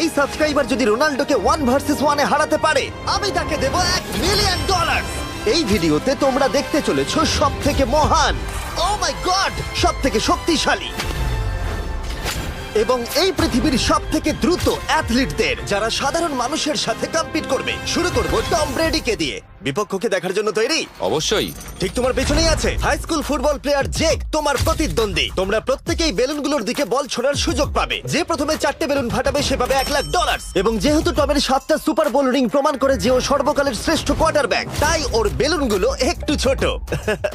এই সাবস্ক্রাইবার যদি রোনাল্ডোকে 1 ভার্সেস 1 এ হারাতে পারে আমি তাকে দেব $1 মিলিয়ন। এই ভিডিওতে তোমরা দেখতে চলেছো সবথেকে মহান, ও মাই গড, সবথেকে শক্তিশালী এবং এই পৃথিবীর সবথেকে দ্রুত অ্যাথলিটদের যারা সাধারণ মানুষের সাথে কম্পিট করবে। শুরু করব টম ব্রেডিকে দিয়ে। বিপক্ষকে দেখার জন্য তৈরি? অবশ্যই। ঠিক তোমার পেছনেই আছে high school football player Jake, তোমার প্রতিদ্বন্দ্বী। তোমরা প্রত্যেকেই বেলুনগুলোর দিকে বল ছোড়ার সুযোগ পাবে। যে প্রথমে 4টে বেলুন ফাটাবে সে পাবে $1,00,000। এবং যেহেতু টমের 7টা সুপার বোল রিং প্রমাণ করে যে ও সর্বকালের শ্রেষ্ঠ কোয়ার্টারব্যাক, তাই ওর বেলুনগুলো একটু ছোট।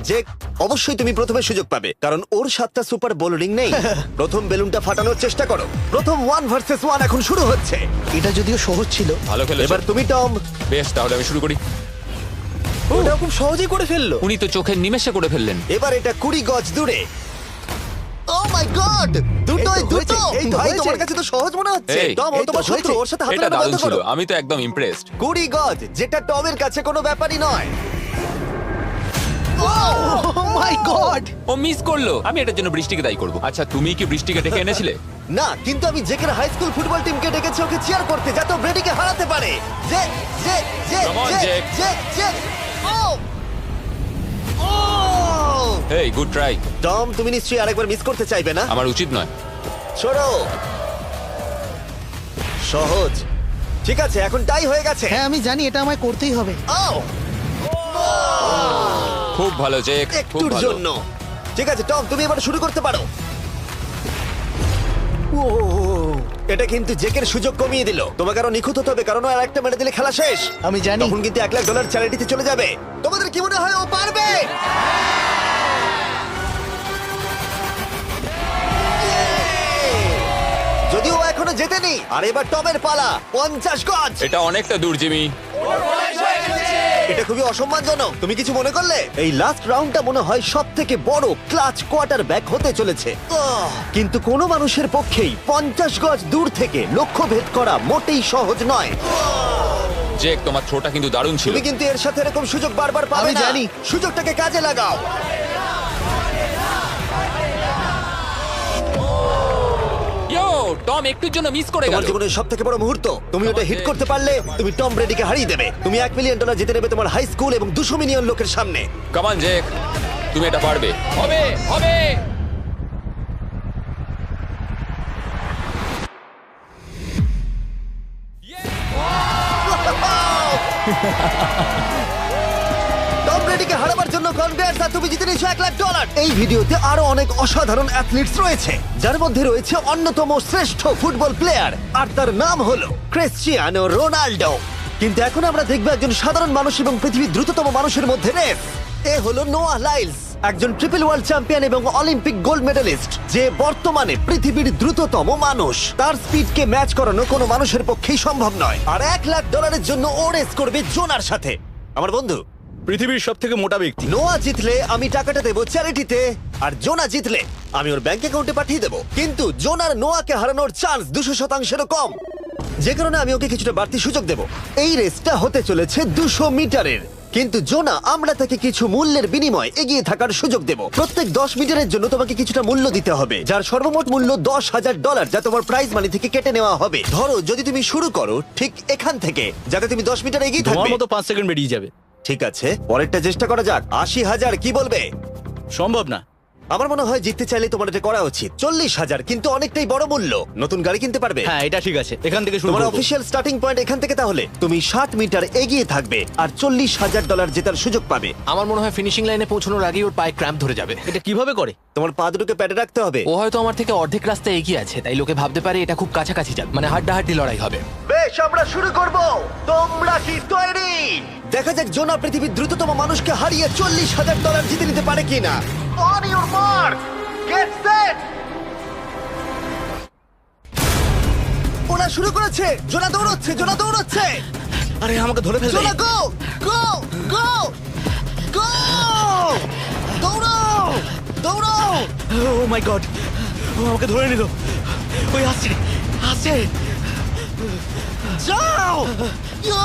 জেক, অবশ্যই তুমি প্রথমে সুযোগ পাবে কারণ ওর 7টা সুপার বোল রিং নেই। প্রথম বেলুনটা ফাটানোর চেষ্টা করো। প্রথম 1 ভার্সেস 1 এখন শুরু হচ্ছে। এটা যদিও সহজ ছিল। ভালো খেলেছো। এবার তুমি টম। বেশ, তাহলে আমি শুরু করি। ওটা খুব সহজেই করে ফেললো। উনি তো চোখের নিমেষে করে ফেললেন। এবার এটা 20 গজ দূরে। ও মাই গড, দুটোই এই তো দুটো। হয়েছে, এই তো ভাই হয়েছে। তোমার কাছে তো সহজ মনে হচ্ছে। এই, টম, ও এই তো তোমার শত্রু, হয়েছে। ওর সাথে হাত এটা মেলানো দারুণ বন্ধ ছিল, করো। আমি তো একদম ইমপ্রেসড। 20 গজ, যেটা টমের কাছে কোনো ব্যাপারই নয়। ও মাই গড! ও মিস করলো। আমি এটার জন্য বৃষ্টিকে দায়ী করব। আচ্ছা, তুমি কি বৃষ্টিকে ডেকে এনেছিলে? না, কিন্তু আমি জেকের হাই স্কুল ফুটবল টিমকে ডেকেছি ওকে চিয়ার করতে যাতে ও ব্রেডিকে হারাতে পারে। যে যে যে Come on, যে Jake. যে যে ও ও হেই, গুড ট্রাই। টম, তুমি নিশ্চয়ই আরেকবার মিস করতে চাইবে না? আমার উচিত নয়। ছোড়ো। সহজ। ঠিক আছে, এখন টাই হয়ে গেছে। হ্যাঁ, আমি জানি এটা আমায় করতেই হবে। ও খুব ভালো জেক, খুব একটুর ভালো। জন্য। ঠিক আছে টম, তুমি এবার শুরু করতে পারো। ও, এটা কিন্তু জেকের সুযোগ কমিয়ে দিল। তোমাকে আরো নিখুঁত হতে হবে কারণ আর একটা মেরে দিলে খেলা শেষ। আমি জানি। তখন কিন্তু $1,00,000 চ্যারিটিতে চলে যাবে। তোমাদের কি মনে হয় ও পারবে? যদিও ও এখনো জেতেনি। আর এবার টমের পালা। 50 গজ। এটা অনেকটা দূর, জিমি। এটা খুবই অসম্মানজনক। তুমি কিছু মনে করলে? এই লাস্ট রাউন্ডটা মনে হয় সবথেকে বড় ক্লাচ কোয়ার্টারব্যাক হতে চলেছে। কিন্তু কোনো মানুষের পক্ষেই 50 গজ দূর থেকে লক্ষ্য ভেদ করা মোটেই সহজ নয়। জেক, তোমার থ্রোটা কিন্তু দারুণ ছিল। তুমি কিন্তু এর সাথে এরকম সুযোগ বারবার পাবে আমি না। জানি। সুযোগটাকে কাজে লাগাও। ইয়ো, টম একটুর জন্য মিস করে তোমার গেল। জীবনের সবথেকে বড় মুহূর্ত। তুমি ওটা হিট করতে পারলে তুমি টম ব্রেডিকে হারিয়ে দেবে। তুমি $1 মিলিয়ন জিতে নেবে তোমার হাই স্কুল এবং 200 মিলিয়ন লোকের সামনে। কাম অন জেক, তুমি এটা পারবে। হবে, হবে। টম ব্রেডিকে হারাবার জন্য কনগ্রেটস, আর তুমি জিতে নিয়েছো $1,00,000। এই ভিডিওতে আরো অনেক অসাধারণ অ্যাথলিটস রয়েছে যার মধ্যে রয়েছে অন্যতম শ্রেষ্ঠ ফুটবল প্লেয়ার আর তার নাম হলো ক্রিশ্চিয়ানো রোনাল্ডো। কিন্তু এখন আমরা দেখব একজন সাধারণ মানুষ এবং পৃথিবীর দ্রুততম মানুষের মধ্যে রেস। এ হলো নোয়াহ লাইলস, একজন ট্রিপল ওয়ার্ল্ড চ্যাম্পিয়ন এবং অলিম্পিক গোল্ড মেডালিস্ট, যে বর্তমানে পৃথিবীর দ্রুততম মানুষ। তার স্পিডকে ম্যাচ করানো কোনো মানুষের পক্ষেই সম্ভব নয়। আর $1,00,000 জন্য ও রেস করবে জোনার সাথে, আমার বন্ধু। পৃথিবীর সব থেকে মোটা ব্যক্তি। নোয়া জিতলে আমি টাকাটা দেবো চ্যারিটিতে, আর জোনা জিতলে আমি ওর ব্যাংক অ্যাকাউন্টে পাঠিয়ে দেবো। কিন্তু জোনার নোয়াকে হারানোর চান্স 200%-এরও কম, যে কারণে আমি ওকে কিছুটা বাড়তি সুযোগ দেবো। এই রেসটা হতে চলেছে 200 মিটারের। কিন্তু জোনা, আমরা তাকে কিছু মূল্যের বিনিময়ে এগিয়ে থাকার সুযোগ দেব। প্রত্যেক 10 মিটারের জন্য তোমাকে কিছুটা মূল্য দিতে হবে, যার সর্বমোট মূল্য $10,000, যা তোমার প্রাইজ মানি থেকে কেটে নেওয়া হবে। ধরো যদি তুমি শুরু করো ঠিক এখান থেকে, যাতে তুমি 10 মিটার এগিয়ে তোমার থাকবে। মতো 5 সেকেন্ড বেরিয়ে যাবে। ঠিক আছে, পরেরটা চেষ্টা করা যাক। 80,000, কি বলবে? সম্ভব না। আমার মনে হয় জিততে চাইলে তোমার এটা করা উচিত। 40,000 কিন্তু অনেকটাই বড় মূল্য। নতুন গাড়ি কিনতে পারবে। হ্যাঁ, এটা ঠিক আছে, এখান থেকে শুরু তোমার করব। অফিসিয়াল স্টার্টিং পয়েন্ট এখান থেকে। তাহলে তুমি 60 মিটার এগিয়ে থাকবে আর $40,000 জেতার সুযোগ পাবে। আমার মনে হয় ফিনিশিং লাইনে পৌঁছানোর আগেই ওর পায়ে ক্র্যাম্প ধরে যাবে। এটা কিভাবে করে? তোমার পা দুটোকে প্যাডে রাখতে হবে। ও হয়তো আমার থেকে অর্ধেক রাস্তা এগিয়ে আছে, তাই লোকে ভাবতে পারে এটা খুব কাছাকাছি যাবে, মানে হাড্ডাহাড্ডি লড়াই হবে। বেশ, আমরা শুরু করব। তোমরা কি তৈরি? দেখা যাক জোনা পৃথিবীর দ্রুততম মানুষকে হারিয়ে $40,000 জিতে নিতে পারে কিনা। On your mark, get set. ওরা শুরু করেছে। জোনা দৌড়চ্ছে, জোনা দৌড়চ্ছে। আরে আমাকে ধরে ফেলবে। জোনা গো গো গো গো! দৌড়াও দৌড়াও! ও মাই গড, ও আমাকে ধরে নিল। ওই আসছে, আসছে। যাও! ইয়ো!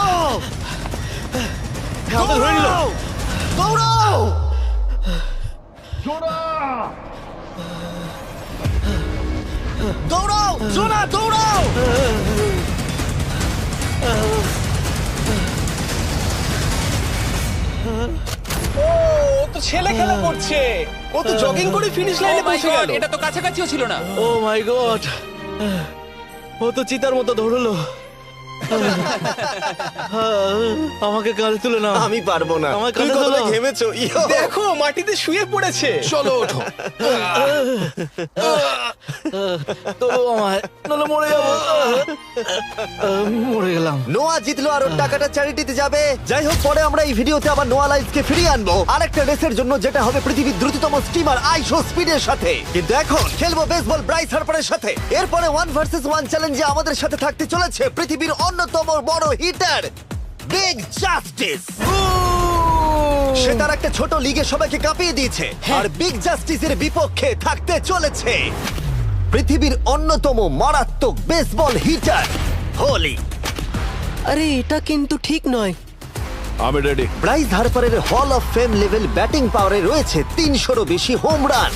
আমাকে ধরে নিল। দৌড়াও! দৌড়াও! জোনা দৌড়াও! ছেলে খেলা করছে। ও তো জগিং করে ফিনিশ Oh লাইনে my পৌঁছে God, গেল। এটা তো কাছাকাছিও ছিল না। ও মাই গড, ও তো চিতার মতো ধরলো। আমাকে কাঁধে তুলে না। আমি পারবো না। আমার তুমি কাঁধে কতটা তোলো। ঘেমেছো ইয়ো। দেখো মাটিতে শুয়ে পড়েছে। চলো ওঠো। তো আমায় নাহলে মরে যাবো। মরে গেলাম। নোয়া জিতলো আর ওর টাকাটা চ্যারিটিতে যাবে। যাই হোক, পরে আমরা এই ভিডিওতে আবার নোয়া লাইফকে ফিরিয়ে আনবো আরেকটা রেসের জন্য, যেটা হবে পৃথিবীর দ্রুততম স্টিমার আইশো স্পিডের সাথে। কিন্তু এখন খেলবো বেসবল ব্রাইস হার্পারের সাথে। এরপরে 1 ভার্সেস 1 চ্যালেঞ্জে আমাদের সাথে থাকতে চলেছে পৃথিবীর অন্যতম বড় হিটার বিগ জাস্টিস। সে তার একটা ছোট লিগে সবাইকে কাঁপিয়ে দিয়েছে, আর বিগ জাস্টিসের বিপক্ষে থাকতে চলেছে পৃথিবীর অন্যতম মারাত্মক বেসবল হিটার হোলি। আরে এটা কিন্তু ঠিক নয়। আমি ready. Bryce হার্পারের hall of fame level batting পাওয়ারে রয়েছে 300-রও বেশি হোম রান,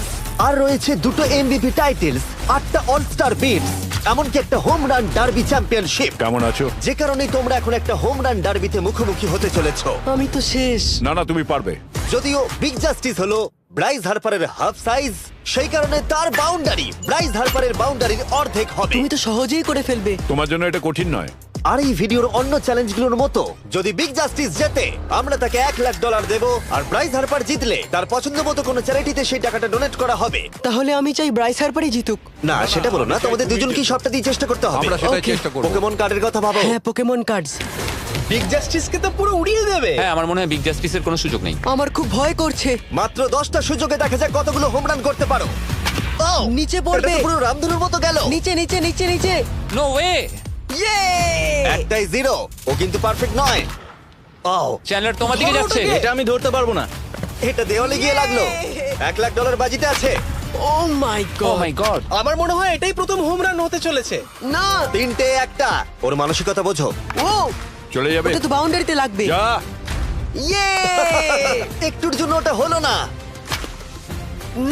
আর রয়েছে 2টো এমভিপি টাইটেলস, 8টা অলস্টার বিটস, এমনকি একটা হোম রান ডার্বি চ্যাম্পিয়নশিপ। কেমন আছো? যে কারণে তোমরা এখন একটা হোম রান ডার্বিতে মুখোমুখি হতে চলেছো। আমি তো শেষ। না না, তুমি পারবে। যদিও বিগ জাস্টিস হলো ব্রাইস হার্পারের হাফ সাইজ, সেই কারণে তার বাউন্ডারি ব্রাইস হার্পারের বাউন্ডারির অর্ধেক হবে। তুমি তো সহজেই করে ফেলবে। তোমার জন্য এটা কঠিন নয়। আর এই ভিডিওর অন্য চ্যালেঞ্জগুলোর মতো, যদি বিগ জাস্টিস জেতে আমরা তাকে $1,00,000 দেব, আর ব্রাইস হার্পার জিতলে তার পছন্দ মতো কোনো চ্যারিটিতে সেই টাকাটা ডোনেট করা হবে। তাহলে আমি চাই ব্রাইস হার্পারই জিতুক। না, সেটা বলো না, তোমাদের দুজনকেই সবটা দিয়ে চেষ্টা করতে হবে। আমরা সেটাই Okay. চেষ্টা করব। পোকেমন কার্ডের কথা ভাবো। হ্যাঁ, পোকেমন কার্ডস। বিগ জাস্টিসকে তো পুরো উড়িয়ে দেবে। হ্যাঁ, আমার মনে হয় বিগ জাস্টিসের কোনো সুযোগ নেই। আমার খুব ভয় করছে। মাত্র 10টা সুযোগে দেখা যাক কতগুলো হোম রান করতে পারো। Oh, নিচে এটা পড়বে। তো পুরো রামধনুর মতো গেল। নিচে নিচে নিচে নিচে। No way. ইয়ে! একটাই জিরো, ও কিন্তু পারফেক্ট নয়। ও, চ্যানেলার তোমার দিকে যাচ্ছে। এটা আমি ধরতে পারবো না। এটা দেওয়ালে গিয়ে লাগলো। $1,00,000 বাজিতে আছে। ও মাই ও গড। মাই গড। আমার মনে হয় এটাই প্রথম হোম রান হতে চলেছে। না। 3টে একটা। ওর মানসিকতা বোঝো। ও, চলে যাবে। ওটা তো বাউন্ডারিতে লাগবে। যা। ইয়ে! একটুর জন্য ওটা হলো না।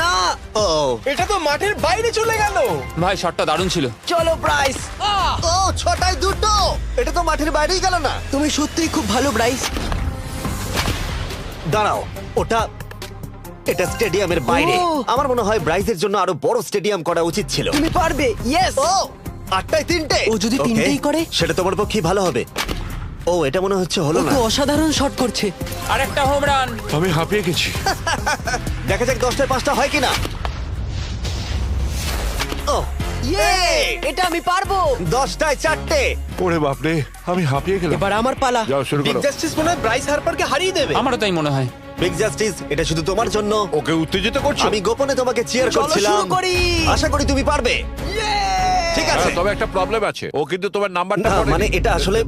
না। ও, এটা তো মাঠের বাইরে চলে গেল। ভাই, শটটা দারুণ ছিল। চলো ব্রাইস। ও, 6টায় 2টো। এটা তো মাঠের বাইরেই গেল না। তুমি সত্যিই খুব ভালো ব্রাইস। দাঁড়াও, এটা স্টেডিয়ামের বাইরে। ও। আমার মনে হয় ব্রাইজের জন্য আরো বড় স্টেডিয়াম করা উচিত ছিল। তুমি পারবে। ইয়েস। ও, 8টায় 3টে। ও যদি Okay, তিনটেই করে? সেটা তোমার পক্ষে ভালো হবে। ও, এটা মনে হচ্ছে ও হলো না। তো অসাধারণ শট করছে। আর একটা হোম রান। আমি হাঁপিয়ে গেছি। দেখা যাক 10টায় 5টা হয় কিনা। ও, ইয়ে! এটা আমি পারবো। 10টায় 4টে। ওরে বাপরে, আমি হাঁপিয়ে গেলাম। এবার আমার পালা। যাও শুরু বিগ করো। জাস্টিস মনে হয় ব্রাইস হার্পারকে হারিয়ে দেবে। আমারও তাই মনে হয়। বিগ জাস্টিস, এটা শুধু তোমার জন্য। ওকে উত্তেজিত করছো? আমি গোপনে তোমাকে চিয়ার চলো করছিলাম। শুরু করি। আশা করি তুমি পারবে। ঠিক আছে। হ্যাঁ, তবে একটা প্রবলেম আছে। ও কিন্তু তোমার নাম্বারটা না, পড়েনি। মানে এটা আসলে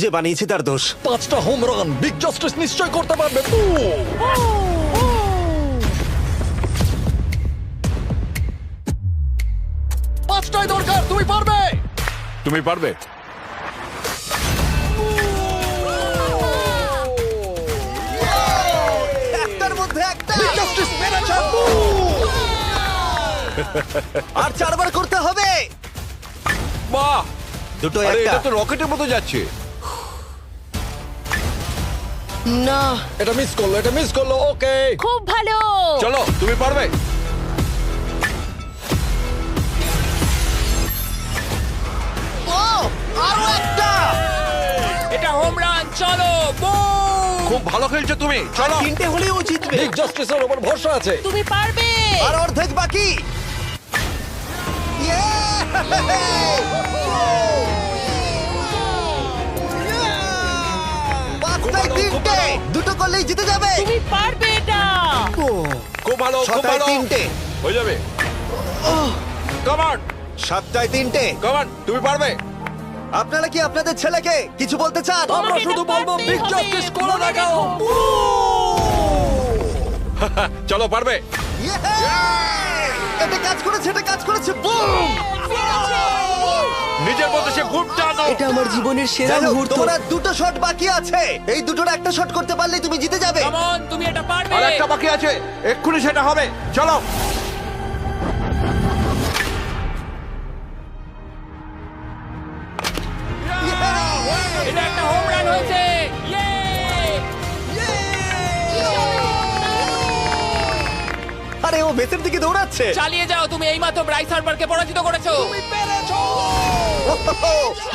যে বানিয়েছে তার দোষ। 5টা হোম রান বিগ জাস্টিস নিশ্চয় করতে পারবে। পাঁচটাই দরকার, তুমি পারবে। তুমি পারবে। একটার মধ্যে একটা। বিগ জাস্টিস মেরেছে। আর 4বার করতে হবে। বাহ! দুটো আরে একটা। এটা তো রকেটের মতো যাচ্ছে। না। এটা মিস করলো, এটা মিস করলো। ওকে, খুব ভালো। চলো, তুমি পারবে। ও, আরো একটা। এটা হোম রান। চলো, বুম। খুব ভালো খেলছো তুমি। চলো। 3টে হলেও ও জিতবে। বিগ জাস্টিসের উপর ভরসা আছে। তুমি পারবে। আর অর্ধেক বাকি। পাঁচটায় 3টে। দুটো করলেই জিতে যাবে। তুমি পারবে এটা। খুব ভালো, খুব 6টায় ভালো। 3টে। হয়ে যাবে। কাম অন, 7টায় 3টে। কাম অন, তুমি পারবে। আপনারা কি আপনাদের ছেলেকে কিছু বলতে চান? আমরা তোমাকে শুধু এটা বলবো পারতেই বিগ হবে। জাস্টিস করে মনে দেখাও। রেখো। চলো, পারবে। Yeah! এটা কাজ করেছে, এটা কাজ করেছে। বুম! নিজের মতো সে খুব টানো। এটা আমার জীবনের সেরা যাই হোক, মুহূর্ত। তোমার আর 2টো শট বাকি আছে। এই দুটোর একটা শট করতে পারলেই তুমি জিতে যাবে। কাম অন, তুমি এটা পারবে। আর একটা বাকি আছে, এক্ষুনি সেটা হবে। চলো। এটা একটা হোম রান হয়েছে। ইয়ে! বেসের দিকে দৌড়াচ্ছে। চালিয়ে যাও, তুমি এইমাত্র ব্রাইস হার্বারকে পরাজিত করেছো।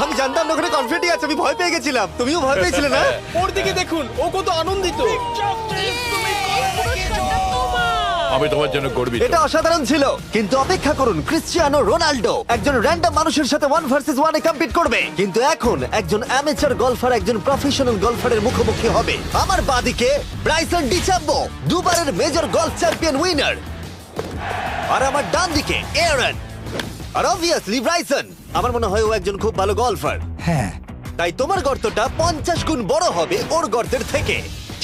আমি জানতাম না ওখানে কনফিডেন্ট আছে, আমি ভয় পেয়ে গেছিলাম। তুমিও ভয় পেয়েছিলে না? ওর দিকে দেখুন, ও কত আনন্দিত। আমি তোমার জন্য গর্বিত। এটা অসাধারণ ছিল, কিন্তু অপেক্ষা করুন, ক্রিশ্চিয়ানো রোনাল্ডো একজন র্যান্ডম মানুষের সাথে 1 ভার্সেস 1 এ কম্পিট করবে, কিন্তু এখন একজন অ্যামেচার গলফার একজন প্রফেশনাল গলফারের মুখোমুখি হবে। আমার বাদিকে ব্রাইসন ডিচাম্বো, দুবারের মেজর গলফ চ্যাম্পিয়ন উইনার, আর আমার ডান দিকে এরন। আর অবভিয়াসলি ব্রাইসন, আমার মনে হয় ও একজন খুব ভালো গলফার। হ্যাঁ, তাই তোমার গর্তটা 50 গুণ বড় হবে ওর গর্তের থেকে।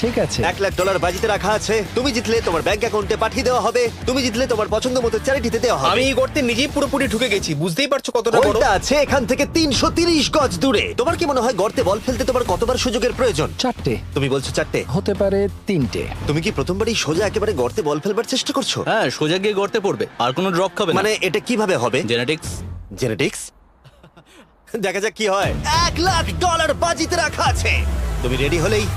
ঠিক আছে। $1,00,000 বাজিতে রাখা আছে। তুমি জিতলে তোমার ব্যাংক অ্যাকাউন্টে পাঠিয়ে দেওয়া হবে, তুমি জিতলে তোমার পছন্দ মতো চ্যারিটিতে দেওয়া হবে। আমি এই গর্তে নিজেই পুরোপুরি ঢুকে গেছি, বুঝতেই পারছো কতটা বড়। ওইটা আছে এখান থেকে 330 গজ দূরে। তোমার কি মনে হয় গর্তে বল ফেলতে তোমার কতবার সুযোগের প্রয়োজন? 4টে তুমি বলছো 4টে, হতে পারে 3টে। তুমি কি প্রথমবারই সোজা একেবারে গর্তে বল ফেলবার চেষ্টা করছো? হ্যাঁ, সোজা গিয়ে গর্তে পড়বে, আর কোনো ড্রপ খাবে না। মানে এটা কিভাবে হবে? জেনেটিক্স। জেনেটিক্স? দেখা যাক কি হয়। $1,00,000 বাজিতে রাখা আছে। তুমি রেডি হলেই।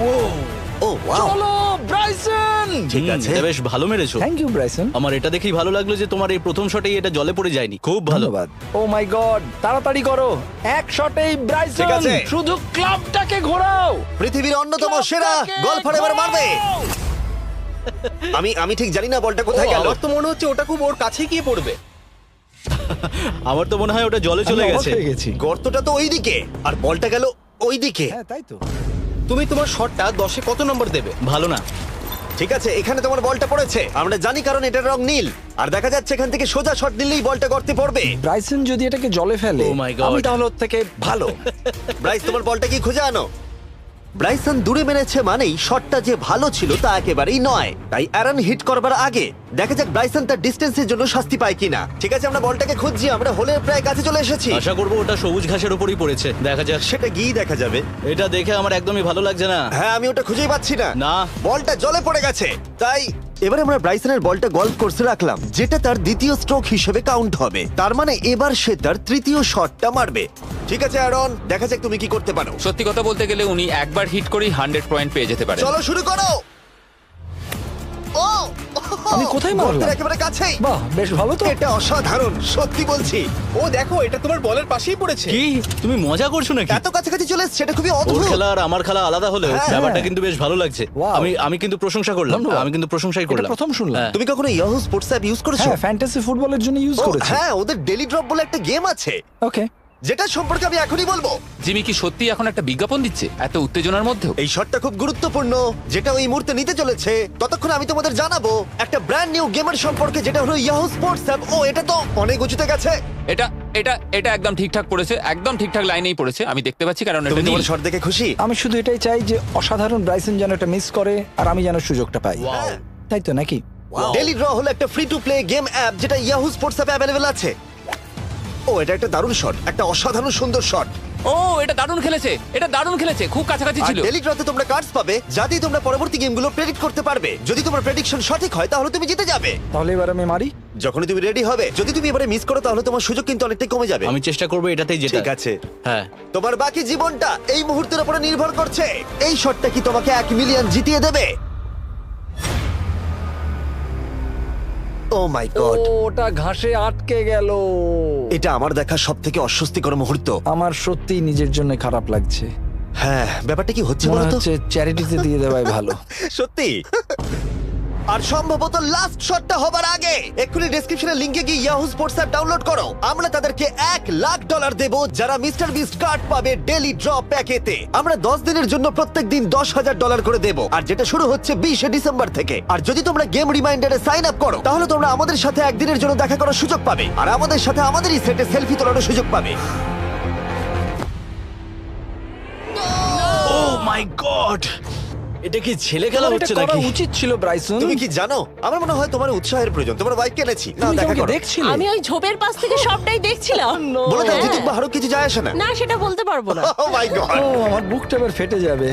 ও ওয়াও, চলো ব্রাইসন। ঠিক আছে। এটা বেশ ভালো মেরেছো। Thank you Bryson. আমার এটা দেখেই ভালো লাগলো যে তোমার এই প্রথম শটেই এটা জলে পড়ে যায়নি। খুব ভালো। ধন্যবাদ। ও মাই গড, তাড়াতাড়ি করো, এক শটেই ব্রাইসন। ঠিক আছে। শুধু ক্লাবটাকে ঘোরাও। পৃথিবীর অন্যতম সেরা গলফার এবার মারবে। আমি ঠিক জানি না বলটা কোথায় গেল। আমার তো মনে হচ্ছে ওটা খুব ওর কাছেই গিয়ে পড়বে। আমার তো মনে হয় ওটা জলে চলে আমি অবাক গেছে। হয়ে গেছি। গর্তটা তো ওইদিকে আর বলটা গেল ওইদিকে। হ্যাঁ, তাই তো। তুমি তোমার শটটা 10-এ কত নম্বর দেবে? ভালো না। ঠিক আছে, এখানে তোমার বলটা পড়েছে, আমরা জানি কারণ এটার রং নীল। আর দেখা যাচ্ছে এখান থেকে সোজা শট নিলেই বলটা গর্তে পড়বে। ব্রাইসন যদি এটাকে জলে ফেলে, Oh my God. আমি তাহলে ওর থেকে ভালো। ব্রাইস, তোমার বলটা কি খুঁজে আনো। ব্রাইসন দূরে মেরেছে মানেই শটটা যে ভালো ছিল তা একেবারেই নয়। তাই অ্যারন হিট করবার আগে দেখা যাক ব্রাইসন তার ডিস্টেন্সের জন্য শাস্তি পায় কিনা। ঠিক আছে, আমরা বলটাকে খুঁজছি, আমরা হোলের প্রায় কাছে চলে এসেছি। আশা করবো ওটা সবুজ ঘাসের উপরই পড়েছে। দেখা যাক। সেটা গিয়ে দেখা যাবে। এটা দেখে আমার একদমই ভালো লাগছে না। হ্যাঁ, আমি ওটা খুঁজেই পাচ্ছি না। না। বলটা জলে পড়ে গেছে। তাই এবারে আমরা ব্রাইসনের বলটা গলফ কোর্সে রাখলাম, যেটা তার দ্বিতীয় স্ট্রোক হিসেবে কাউন্ট হবে। তার মানে এবার সে তার তৃতীয় শটটা মারবে। ঠিক আছে অ্যারন, দেখা যাক তুমি কি করতে পারো। সত্যি কথা বলতে গেলে উনি একবার হিট করেই 100 পয়েন্ট পেয়ে যেতে পারেন। চলো শুরু করো। ও, আমি কোথায় মারলাম? গর্তের একেবারে কাছেই। বাহ, বেশ ভালো তো। এটা অসাধারণ, সত্যি বলছি। ও দেখো, এটা তোমার বলের পাশেই পড়েছে। কি তুমি মজা করছো নাকি? এত কাছাকাছি চলে এসেছে, এটা খুবই ওর অদ্ভুত। খেলা আর আমার খেলা আলাদা হলেও হ্যাঁ। ব্যাপারটা কিন্তু বেশ ভালো লাগছে। Wow. আমি কিন্তু প্রশংসা করলাম। ধন্যবাদ। আমি কিন্তু প্রশংসাই এটা করলাম। প্রথম শুনলাম। হ্যাঁ। তুমি কখনো ইয়াহু স্পোর্টস অ্যাপ ইউজ করেছো? হ্যাঁ, ফ্যান্টাসি ফুটবলের জন্য ইউজ ও, করেছি। হ্যাঁ, ওদের ডেলি ড্রপ বলে একটা গেম আছে, ওকে। যেটা সম্পর্কে আমি এখনই বলবো। জিমি কি সত্যি এখন একটা বিজ্ঞাপন দিচ্ছে এত উত্তেজনার মধ্যেও? এই শটটা খুব গুরুত্বপূর্ণ, যেটা ওই মুহূর্তে নিতে চলেছে। ততক্ষণ আমি তোমাদের জানাবো একটা ব্র্যান্ড নিউ গেমের সম্পর্কে, যেটা হলো ইয়াহু স্পোর্টস অ্যাপ। ও, এটা তো অনেক উঁচুতে গেছে। এটা এটা এটা একদম ঠিকঠাক পড়েছে, একদম ঠিকঠাক লাইনেই পড়েছে। আমি দেখতে পাচ্ছি কারণ এটা তুমি নীল। তোমার শট দেখে খুশি? আমি শুধু এটাই চাই যে অসাধারণ ব্রাইসন যেন এটা মিস করে আর আমি যেন সুযোগটা পাই। হ্যাঁ। তাই তো নাকি? ডেলি ড্র হলো একটা free to play game app, যেটা ইয়াহু স্পোর্টস অ্যাপে অ্যাভেলেবল আছে। ও, এটা একটা দারুণ শট, একটা অসাধারণ সুন্দর শট। ও, এটা দারুণ খেলেছে, এটা দারুণ খেলেছে, খুব কাছাকাছি আর ছিল। ডেলি ড্রতে তোমরা কার্ডস পাবে, যাতে তোমরা পরবর্তী গেমগুলো প্রেডিক্ট করতে পারবে। যদি তোমার প্রেডিকশন সঠিক হয় তাহলে তুমি জিতে যাবে। তাহলে এবার আমি মারি। যখনই তুমি রেডি হবে, যদি তুমি এবারে মিস করো তাহলে তোমার সুযোগ কিন্তু অনেকটাই কমে যাবে। আমি চেষ্টা করবো এটাতেই যেটা। ঠিক আছে, হ্যাঁ। তোমার বাকি জীবনটা এই মুহূর্তের উপরে নির্ভর করছে। এই শটটা কি তোমাকে 1 মিলিয়ন জিতিয়ে দেবে? ও মাই গড, ওটা ঘাসে আটকে গেল। এটা আমার দেখা সবথেকে অস্বস্তিকর মুহূর্ত। আমার সত্যি নিজের জন্য খারাপ লাগছে। হ্যাঁ, ব্যাপারটা কি হচ্ছে মনে বলতো? হচ্ছে চ্যারিটিতে দিয়ে দেওয়াই ভালো। সত্যি। আর সম্ভবত লাস্ট শটটা হবার আগে এক্ষুনি ডেসক্রিপশনের লিংকে গিয়ে ইয়াহু স্পোর্টস অ্যাপ ডাউনলোড করো। আমরা তাদেরকে $1,00,000 দেব যারা মিস্টার বিস্ট কার্ড পাবে ডেলি ড্র প্যাকেতে। আমরা 10 দিনের জন্য প্রত্যেক দিন $10,000 করে দেব, আর যেটা শুরু হচ্ছে 20 ডিসেম্বর থেকে। আর যদি তোমরা গেম রিমাইন্ডারে সাইন আপ করো, তাহলে তোমরা আমাদের সাথে একদিনের জন্য দেখা করার সুযোগ পাবে, আর আমাদের সাথে আমাদেরই সেটে সেলফি তোলার সুযোগ পাবে। ও মাই গড, এটা কি ছেলে খেলা তোমার এটা হচ্ছে করা নাকি? উচিত ছিল ব্রাইসন। তুমি কি জানো, আমার মনে হয় তোমার উৎসাহের প্রয়োজন। তোমার বাইক কিনেছি, না তুমি দেখা আমাকে করো। দেখছিলে? আমি ওই ঝোপের পাশ থেকে সবটাই দেখছিলাম। বলে দাও হ্যাঁ। জিতুক বা হারুক, কিছু যায় আসে না। না, সেটা বলতে পারবো না। ও মাই গড, ও, আমার বুকটা এবার ফেটে যাবে।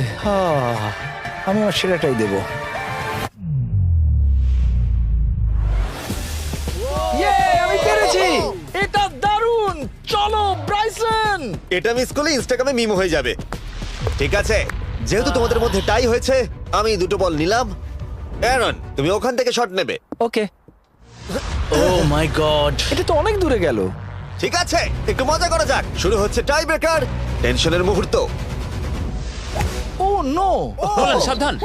আমি আমার সেরাটাই দেব। আমি পেরেছি। এটা দারুণ। চলো ব্রাইসন। এটা মিস করলে ইনস্টাগ্রামে মিম হয়ে যাবে। ঠিক আছে, যেহেতু তোমাদের মধ্যে টাই হয়েছে, আমি 2টো বল নিলাম অ্যারন, তুমি ওখান থেকে শট নেবে। ওকে, ও মাই গড। এটা তো অনেক দূরে গেল। ঠিক আছে, একটু মজা করা যাক। শুরু হচ্ছে টাই ব্রেকার, টেনশনের মুহূর্ত। ও নো, নোলান সাবধান।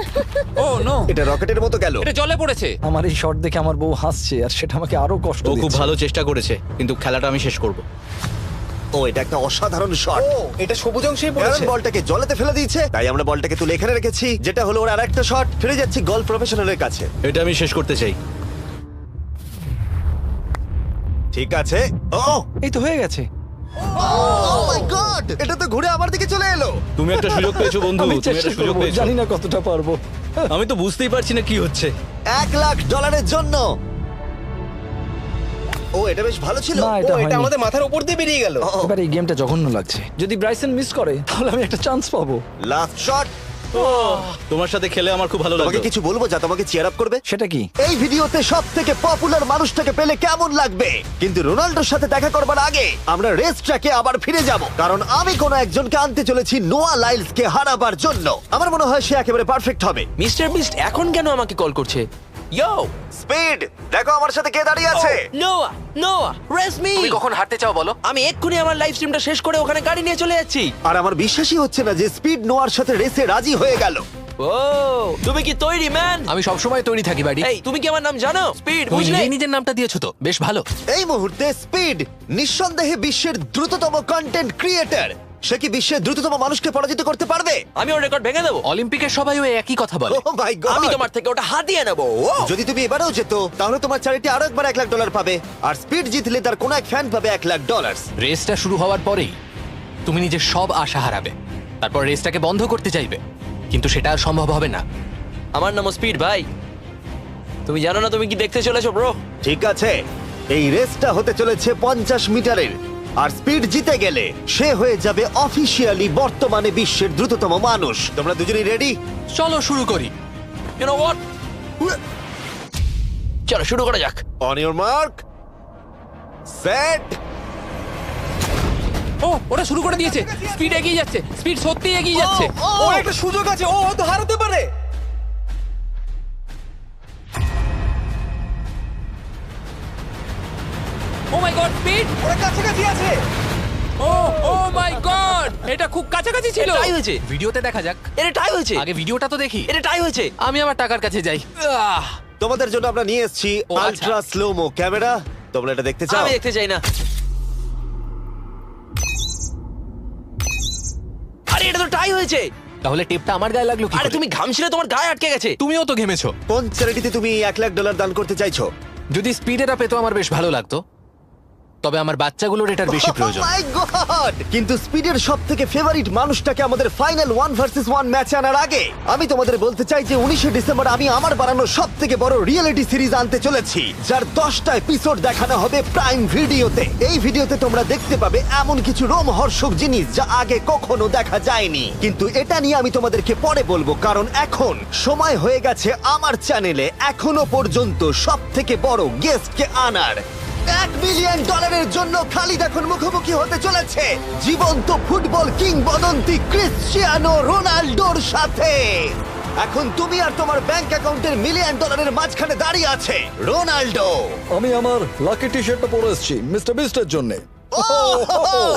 ও নো, এটা রকেটের মতো গেল। এটা জলে পড়েছে। আমার এই শট দেখে আমার বউ হাসছে আর সেটা আমাকে আরো কষ্ট ও খুব দিচ্ছে। ভালো চেষ্টা করেছে, কিন্তু খেলাটা আমি শেষ করব। ও, এটা একটা অসাধারণ শট। ও এটা সবুজ অংশেই অ্যারন পড়েছে। বলটাকে জলেতে ফেলে দিয়েছে, তাই আমরা বলটাকে তুলে এখানে রেখেছি, যেটা হলো ওর আরেকটা শট। ফিরে যাচ্ছি গলফ প্রফেশনালের কাছে। এটা আমি শেষ করতে চাই। ঠিক আছে। ও এই তো হয়ে গেছে। মাই গড, এটা তো ঘুরে আমার দিকে চলে এলো। তুমি একটা সুযোগ পেয়েছো বন্ধু, আমি তুমি চেষ্টা একটা সুযোগ করবো, পেয়েছো। জানি না কতটা পারবো। আমি তো বুঝতেই পারছি না কি হচ্ছে। $1,00,000 জন্য। ও, এটা বেশ ভালো ছিল। না, ও এটা এটা হয়নি। আমাদের মাথার উপর দিয়ে বেরিয়ে গেল। এবার এই গেমটা জঘন্য লাগছে। যদি ব্রাইসন মিস করে তাহলে আমি একটা চান্স পাবো। Last shot. তোমার সাথে খেলে আমার খুব ভালো তোমাকে লাগলো। কিছু বলবো যা তোমাকে চিয়ার আপ করবে? সেটা কি? এই ভিডিওতে সব থেকে পপুলার মানুষটাকে পেলে কেমন লাগবে? কিন্তু রোনাল্ডোর সাথে দেখা করবার আগে আমরা রেস ট্র্যাকে আবার ফিরে যাব, কারণ আমি কোনো একজনকে আনতে চলেছি নোয়া লাইলসকে হারাবার জন্য। আমার মনে হয় সে একেবারে পারফেক্ট হবে। মিস্টার বিস্ট এখন কেন আমাকে কল করছে? ইয়ো, স্পিড, দেখো আমার সাথে কে দাঁড়িয়ে আছে। নোয়া, নোয়া, রেস মি। তুমি কখন হাঁটতে চাও বলো? আমি এক্ষুনি আমার লাইভ স্ট্রিমটা শেষ করে ওখানে গাড়ি নিয়ে চলে যাচ্ছি। আর আমার বিশ্বাসই হচ্ছে না যে স্পিড নোয়ার সাথে রেসে রাজি হয়ে গেল। ও, তুমি কি তৈরি ম্যান? আমি সবসময় তৈরি থাকি বাড়ি। এই, তুমি কি আমার নাম জানো? স্পিড, তুমি বুঝলে? নিজেই নিজের নামটা দিয়েছো তো, বেশ ভালো। এই মুহূর্তে স্পিড নিঃসন্দেহে বিশ্বের দ্রুততম কন্টেন্ট ক্রিয়েটর। সে কি বিশ্বের দ্রুততম মানুষকে পরাজিত করতে পারবে? আমি ওর রেকর্ড ভেঙে দেবো। অলিম্পিকের সবাই ওই একই কথা বলে। ও মাই গড, আমি তোমার থেকে ওটা হাতিয়ে নেবো। ও, যদি তুমি এবারেও যেত তাহলে তোমার চ্যারিটি আরো একবার $1,00,000 পাবে, আর স্পিড জিতলে তার কোনো এক ফ্যান পাবে $1,00,000। রেসটা শুরু হওয়ার পরেই তুমি নিজের সব আশা হারাবে, তারপর রেসটাকে বন্ধ করতে চাইবে, কিন্তু সেটা আর সম্ভব হবে না। আমার নাম স্পিড ভাই। তুমি জানো না তুমি কি দেখতে চলেছো ব্রো? ঠিক আছে, এই রেসটা হতে চলেছে 50 মিটারের, আর স্পিড জিতে গেলে সে হয়ে যাবে অফিসিয়ালি বর্তমানে বিশ্বের দ্রুততম মানুষ। তোমরা দুজনেই রেডি? চলো শুরু করি। You know what? চলো শুরু করা যাক। On your mark, set. ও, ওটা শুরু করে দিয়েছে। স্পিড এগিয়ে যাচ্ছে, স্পিড সত্যি এগিয়ে যাচ্ছে। ও একটা সুযোগ আছে, ও হয়তো হারাতে পারে। ও মাই গড, স্পিড! ওরা কাছাকাছি আছে। ও, ও মাই গড, এটা খুব কাছাকাছি ছিল। টাই হয়েছে। ভিডিওতে দেখা যাক। এটা টাই হয়েছে। আগে ভিডিওটা তো দেখি। এটা টাই হয়েছে। আমি আমার টাকার কাছে যাই। আহ! তোমাদের জন্য আমরা নিয়ে এসেছি ও, আচ্ছা। Ultra slomo camera. তোমরা এটা দেখতে চাও? আমি দেখতে চাই না। আরে এটা তো টাই হয়েছে। তাহলে টেপটা আমার গায়ে লাগলো কি আরে করে? তুমি ঘামছিলে, তোমার গায়ে আটকে গেছে। তুমিও তো ঘেমেছো। কোন চ্যারিটিতে তুমি $1,00,000 দান করতে চাইছো? যদি স্পিড এটা পেতো আমার বেশ ভালো লাগতো, তবে আমার বাচ্চাগুলোর এটার বেশি প্রয়োজন। Oh my God! কিন্তু স্পিডের সবথেকে ফেভারিট মানুষটাকে আমাদের ফাইনাল 1 ভার্সেস 1 ম্যাচে আনার আগে আমি তোমাদের বলতে চাই যে 19শে ডিসেম্বর আমি আমার বানানো সবথেকে বড় রিয়েলিটি সিরিজ আনতে চলেছি, যার 10টা এপিসোড দেখানো হবে প্রাইম ভিডিওতে। এই ভিডিওতে তোমরা দেখতে পাবে এমন কিছু রোমহর্ষক জিনিস যা আগে কখনো দেখা যায়নি, কিন্তু এটা নিয়ে আমি তোমাদেরকে পরে বলবো, কারণ এখন সময় হয়ে গেছে আমার চ্যানেলে এখনো পর্যন্ত সবথেকে বড় গেস্টকে আনার। $1 মিলিয়ন জন্য খালিদ এখন মুখোমুখি হতে চলেছে জীবন্ত ফুটবল কিংবদন্তি ক্রিশ্চিয়ানো রোনাল্ডোর সাথে। এখন তুমি আর তোমার ব্যাংক অ্যাকাউন্টের $1 মিলিয়ন মাঝখানে দাঁড়িয়ে আছে রোনাল্ডো। আমি আমার লাকি টি শার্টটা পরে এসেছি মিস্টার বিস্টের জন্য।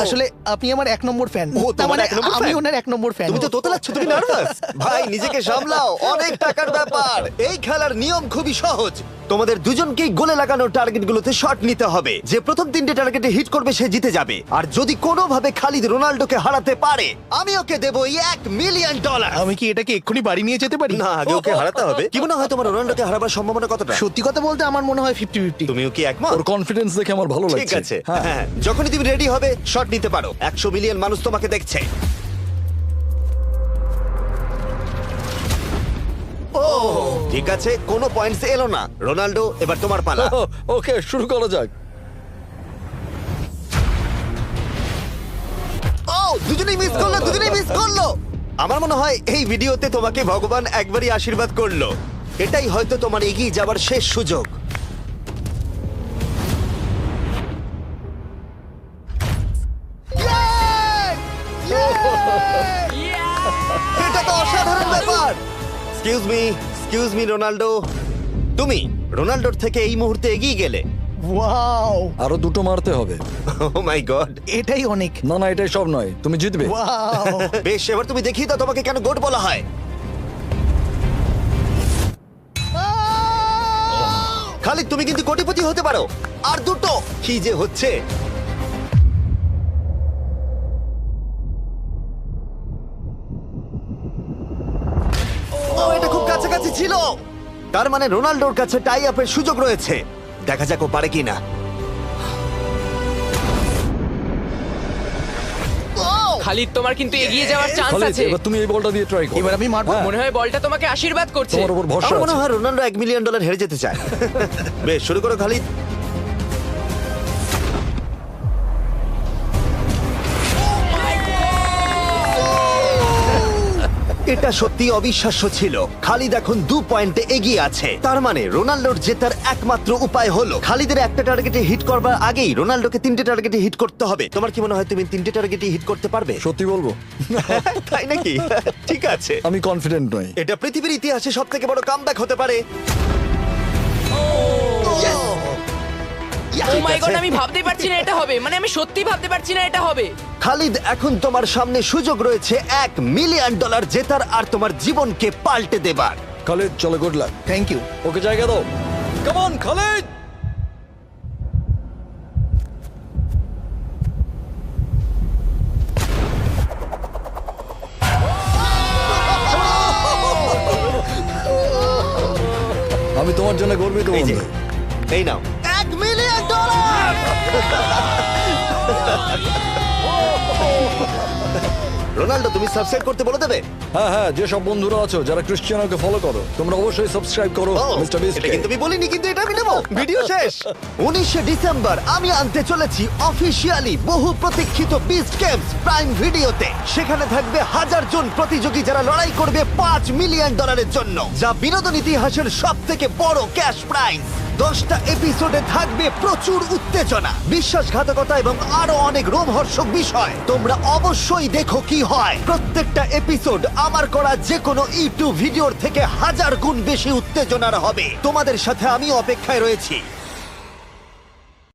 আসলে আপনি আমার 1 নম্বর ফ্যান। ও, তোমার এক নম্বর আমি fan? ওনার 1 নম্বর ফ্যান। তুমি তো তোতলাচ্ছ, তুমি নার্ভাস? ভাই নিজেকে সামলাও, অনেক টাকার ব্যাপার। এই খেলার নিয়ম খুবই সহজ। তোমাদের দুজনকেই গোলে লাগানো টার্গেটগুলোতে শট নিতে হবে। যে প্রথম 3টে টার্গেটে হিট করবে সে জিতে যাবে। আর যদি কোনোভাবে খালিদ রোনাল্ডোকে হারাতে পারে আমি ওকে দেবো $1 মিলিয়ন। আমি কি এটাকে এক্ষুনি বাড়ি নিয়ে যেতে পারি? না, আগে ওকে হারাতে হবে। কি মনে হয় তোমার রোনাল্ডোকে হারাবার সম্ভাবনা কতটা? সত্যি কথা বলতে আমার মনে হয় 50-50। তুমিও কি একমত? ওর কনফিডেন্স দেখে আমার ভালো লাগছে। ঠিক আছে, হ্যাঁ, যখনই তুমি রেডি হবে শট নিতে পারো। 100 মিলিয়ন মানুষ তোমাকে দেখছে। ও, ঠিক আছে, কোনো পয়েন্টস এলো না। রোনাল্ডো, এবার তোমার পালা। ওকে, শুরু করা যাক। ও, দুজনেই মিস করলো, দুজনেই মিস করলো। আমার মনে হয় এই ভিডিওতে তোমাকে ভগবান একবারই আশীর্বাদ করলো। এটাই হয়তো তোমার এগিয়ে যাবার শেষ সুযোগ। এটা তো অসাধারণ ব্যাপার। Excuse me, excuse me Ronaldo, তুমি রোনাল্ডোর থেকে এই মুহূর্তে এগিয়ে গেলে। ওয়াও, আরো দুটো মারতে হবে। ও মাই গড। এটাই অনেক। না না, এটাই সব নয়, তুমি জিতবে। ওয়াও, বেশ, এবার তুমি দেখিয়ে দাও তোমাকে কেন গোট বলা হয়। খালিদ, তুমি কিন্তু কোটিপতি হতে পারো। আর দুটো। কি যে হচ্ছে। ও, এটা খুব কাছাকাছি ছিল। তার মানে রোনাল্ডোর কাছে টাই আপের সুযোগ রয়েছে। দেখা যাক ও পারে কিনা। খালিদ, তোমার কিন্তু এগিয়ে যাওয়ার চান্স খালিদ, আছে। এবার তুমি এই বলটা দিয়ে ট্রাই করো। এবার আমি মারবো। হ্যাঁ, মনে হয় বলটা তোমাকে আশীর্বাদ করছে। তোমার উপর ভরসা আমার মনে আছে। হয় রোনাল্ডো $1 মিলিয়ন হেরে যেতে চায়। বেশ, শুরু করো খালিদ। এটা সত্যি অবিশ্বাস্য ছিল। খালিদ এখন 2 পয়েন্টে এগিয়ে আছে। তার মানে রোনাল্ডোর জেতার একমাত্র উপায় হলো খালিদের একটা টার্গেটে হিট করবার আগেই রোনাল্ডোকে 3টে টার্গেটে হিট করতে হবে। তোমার কি মনে হয় তুমি 3টে টার্গেটে হিট করতে পারবে? সত্যি বলবো, তাই নাকি? ঠিক আছে। আমি কনফিডেন্ট নই। এটা পৃথিবীর ইতিহাসে সবথেকে বড় কামব্যাক হতে পারে। ও মাই গড, আমি ভাবতে পারছি না এটা হবে। মানে আমি সত্যি ভাবতে পারছি না এটা হবে। খালিদ, এখন তোমার সামনে সুযোগ রয়েছে $1 মিলিয়ন জেতার আর তোমার জীবনকে পাল্টে দেবার। খালিদ, চলো, good luck. Thank you. Okay জায়গা দাও। Come on Khalid. আমি তোমার জন্য গর্বিত এই যে, বন্ধু। এই নাও $1 মিলিয়ন। রোনাল্ডো, তুমি সাবস্ক্রাইব করতে বলে দেবে? হ্যাঁ হ্যাঁ, যে সব বন্ধুরা আছো যারা ক্রিশ্চিয়ানোকে ফলো করো, তোমরা অবশ্যই সাবস্ক্রাইব করো ও, মিস্টার বিস্ট। এটা কিন্তু আমি বলিনি, কিন্তু এটা আমি নেবো। ভিডিও শেষ। 19শে ডিসেম্বর আমি আনতে চলেছি অফিসিয়ালি বহু প্রতীক্ষিত বিস্ট গেমস প্রাইম ভিডিওতে। সেখানে থাকবে 1000 জন প্রতিযোগী যারা লড়াই করবে $5 মিলিয়ন জন্য, যা বিনোদন ইতিহাসের সবথেকে বড় ক্যাশ প্রাইজ। 10টা এপিসোডে থাকবে প্রচুর উত্তেজনা, বিশ্বাসঘাতকতা এবং আরো অনেক রোমহর্ষক বিষয়। তোমরা অবশ্যই দেখো কি হয়। প্রত্যেকটা এপিসোড আমার করা যে কোনো ইউটিউব ভিডিওর থেকে 1000 গুণ বেশি উত্তেজনার হবে। তোমাদের সাথে আমি অপেক্ষায় রয়েছি।